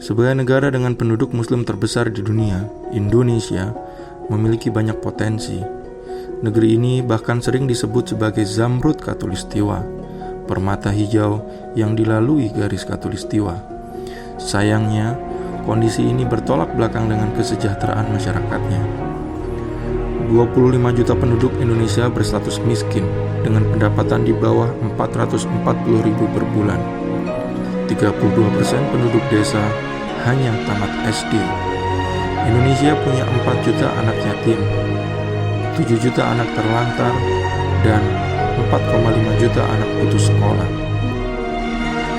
Sebagai negara dengan penduduk muslim terbesar di dunia, Indonesia memiliki banyak potensi. Negeri ini bahkan sering disebut sebagai Zamrud Khatulistiwa, permata hijau yang dilalui garis khatulistiwa. Sayangnya, kondisi ini bertolak belakang dengan kesejahteraan masyarakatnya. 25 juta penduduk Indonesia berstatus miskin dengan pendapatan di bawah 440.000 per bulan. 32% penduduk desa hanya tamat SD. Indonesia punya 4 juta anak yatim, 7 juta anak terlantar, dan 4,5 juta anak putus sekolah.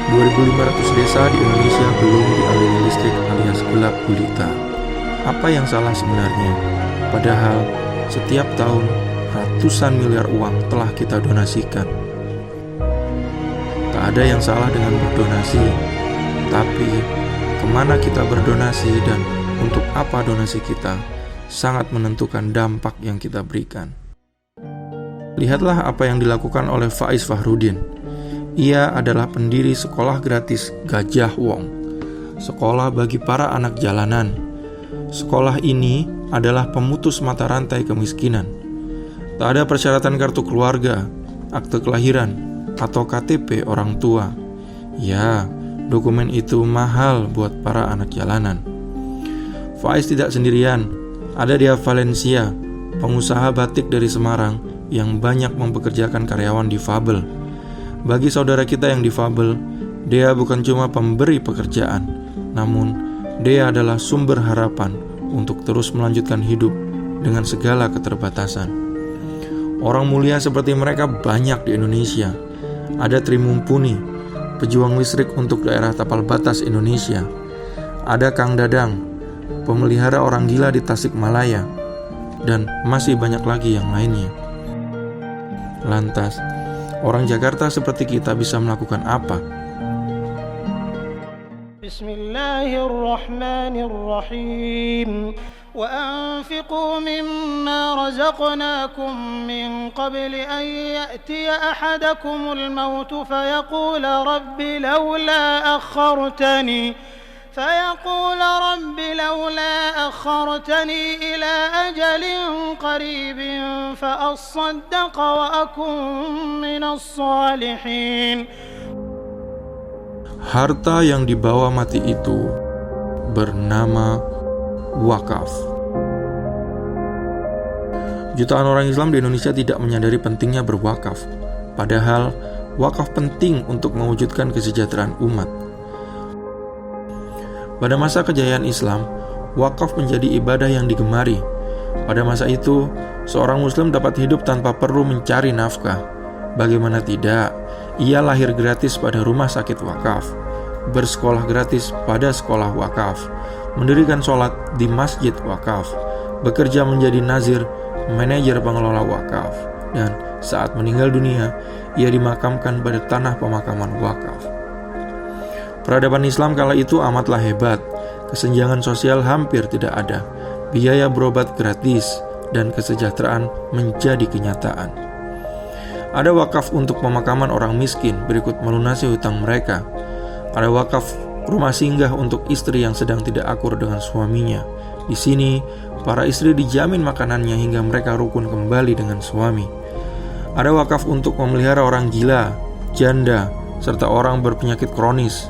2.500 desa di Indonesia belum dialiri listrik alias gelap gulita. Apa yang salah sebenarnya? Padahal setiap tahun ratusan miliar uang telah kita donasikan. Tak ada yang salah dengan berdonasi, tapi kemana kita berdonasi dan untuk apa donasi kita sangat menentukan dampak yang kita berikan. Lihatlah apa yang dilakukan oleh Faiz Fahrudin. Ia adalah pendiri sekolah gratis Gajah Wong, sekolah bagi para anak jalanan. Sekolah ini adalah pemutus mata rantai kemiskinan. Tak ada persyaratan kartu keluarga, akte kelahiran, atau KTP orang tua. Ya, dokumen itu mahal buat para anak jalanan. Faiz tidak sendirian. Ada dia Valencia, pengusaha batik dari Semarang yang banyak mempekerjakan karyawan difabel. Bagi saudara kita yang difabel, dia bukan cuma pemberi pekerjaan, namun dia adalah sumber harapan untuk terus melanjutkan hidup dengan segala keterbatasan. Orang mulia seperti mereka banyak di Indonesia. Ada Tri Mumpuni, pejuang listrik untuk daerah tapal batas Indonesia. Ada Kang Dadang, pemelihara orang gila di Tasikmalaya, dan masih banyak lagi yang lainnya. Lantas, orang Jakarta seperti kita bisa melakukan apa? Bismillahirrahmanirrahim. وأنفقوا مما رزقناكم من قبل أن يأتي أحدكم الموت فيقول رب لولا أخرتني إلى أجل قريب فأصدق وأكن من الصالحين. Harta yang dibawa mati itu bernama wakaf. Jutaan orang Islam di Indonesia tidak menyadari pentingnya berwakaf. Padahal wakaf penting untuk mewujudkan kesejahteraan umat. Pada masa kejayaan Islam, wakaf menjadi ibadah yang digemari. Pada masa itu, seorang muslim dapat hidup tanpa perlu mencari nafkah. Bagaimana tidak, ia lahir gratis pada rumah sakit wakaf, bersekolah gratis pada sekolah wakaf, mendirikan sholat di masjid wakaf, bekerja menjadi nazir, manajer pengelola wakaf, dan saat meninggal dunia, ia dimakamkan pada tanah pemakaman wakaf. Peradaban Islam kala itu amatlah hebat. Kesenjangan sosial hampir tidak ada, biaya berobat gratis, dan kesejahteraan menjadi kenyataan. Ada wakaf untuk pemakaman orang miskin berikut melunasi hutang mereka. Ada wakaf rumah singgah untuk istri yang sedang tidak akur dengan suaminya. Di sini, para istri dijamin makanannya hingga mereka rukun kembali dengan suami. Ada wakaf untuk memelihara orang gila, janda, serta orang berpenyakit kronis.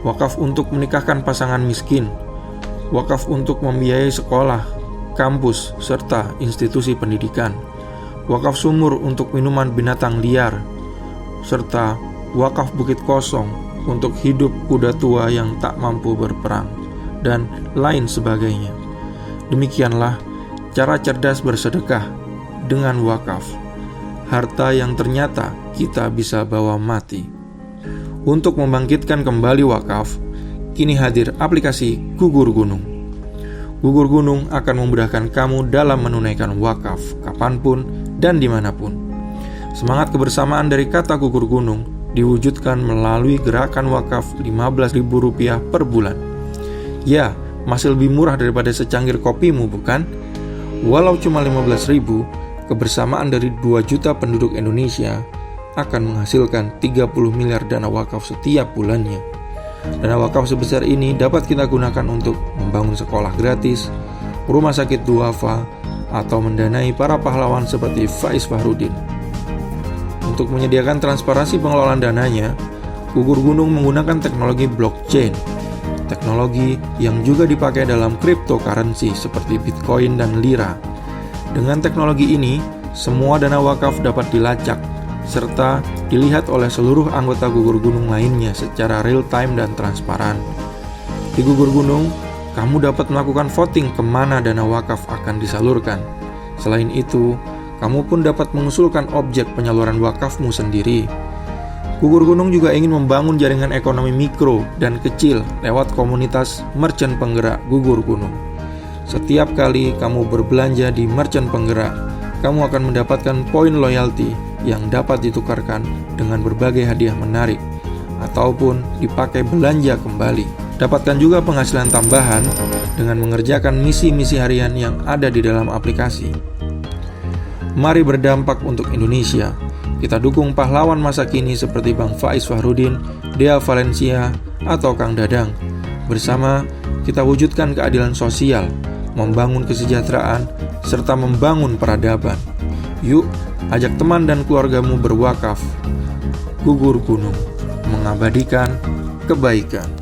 Wakaf untuk menikahkan pasangan miskin. Wakaf untuk membiayai sekolah, kampus, serta institusi pendidikan. Wakaf sumur untuk minuman binatang liar, serta wakaf bukit kosong untuk hidup kuda tua yang tak mampu berperang, dan lain sebagainya. Demikianlah cara cerdas bersedekah dengan wakaf, harta yang ternyata kita bisa bawa mati. Untuk membangkitkan kembali wakaf, kini hadir aplikasi Gugur Gunung. Gugur Gunung akan memudahkan kamu dalam menunaikan wakaf kapanpun dan dimanapun. Semangat kebersamaan dari kata Gugur Gunung diwujudkan melalui gerakan wakaf Rp15.000 per bulan. Ya, masih lebih murah daripada secangkir kopimu, bukan? Walau cuma 15.000, kebersamaan dari 2 juta penduduk Indonesia akan menghasilkan 30 miliar dana wakaf setiap bulannya. Dana wakaf sebesar ini dapat kita gunakan untuk membangun sekolah gratis, rumah sakit duafa, atau mendanai para pahlawan seperti Faiz Fahrudin. Untuk menyediakan transparansi pengelolaan dananya, Gugur Gunung menggunakan teknologi blockchain, teknologi yang juga dipakai dalam cryptocurrency seperti Bitcoin dan Lira. Dengan teknologi ini, semua dana wakaf dapat dilacak serta dilihat oleh seluruh anggota Gugur Gunung lainnya secara real-time dan transparan. Di Gugur Gunung, kamu dapat melakukan voting kemana dana wakaf akan disalurkan. Selain itu, kamu pun dapat mengusulkan objek penyaluran wakafmu sendiri. Gugur Gunung juga ingin membangun jaringan ekonomi mikro dan kecil lewat komunitas merchant penggerak Gugur Gunung. Setiap kali kamu berbelanja di merchant penggerak, kamu akan mendapatkan poin loyalty yang dapat ditukarkan dengan berbagai hadiah menarik ataupun dipakai belanja kembali. Dapatkan juga penghasilan tambahan dengan mengerjakan misi-misi harian yang ada di dalam aplikasi. Mari berdampak untuk Indonesia. Kita dukung pahlawan masa kini seperti Bang Faiz Fahrudin, Dea Valencia, atau Kang Dadang. Bersama kita wujudkan keadilan sosial, membangun kesejahteraan, serta membangun peradaban. Yuk, ajak teman dan keluargamu berwakaf. Gugur Gunung, mengabadikan kebaikan.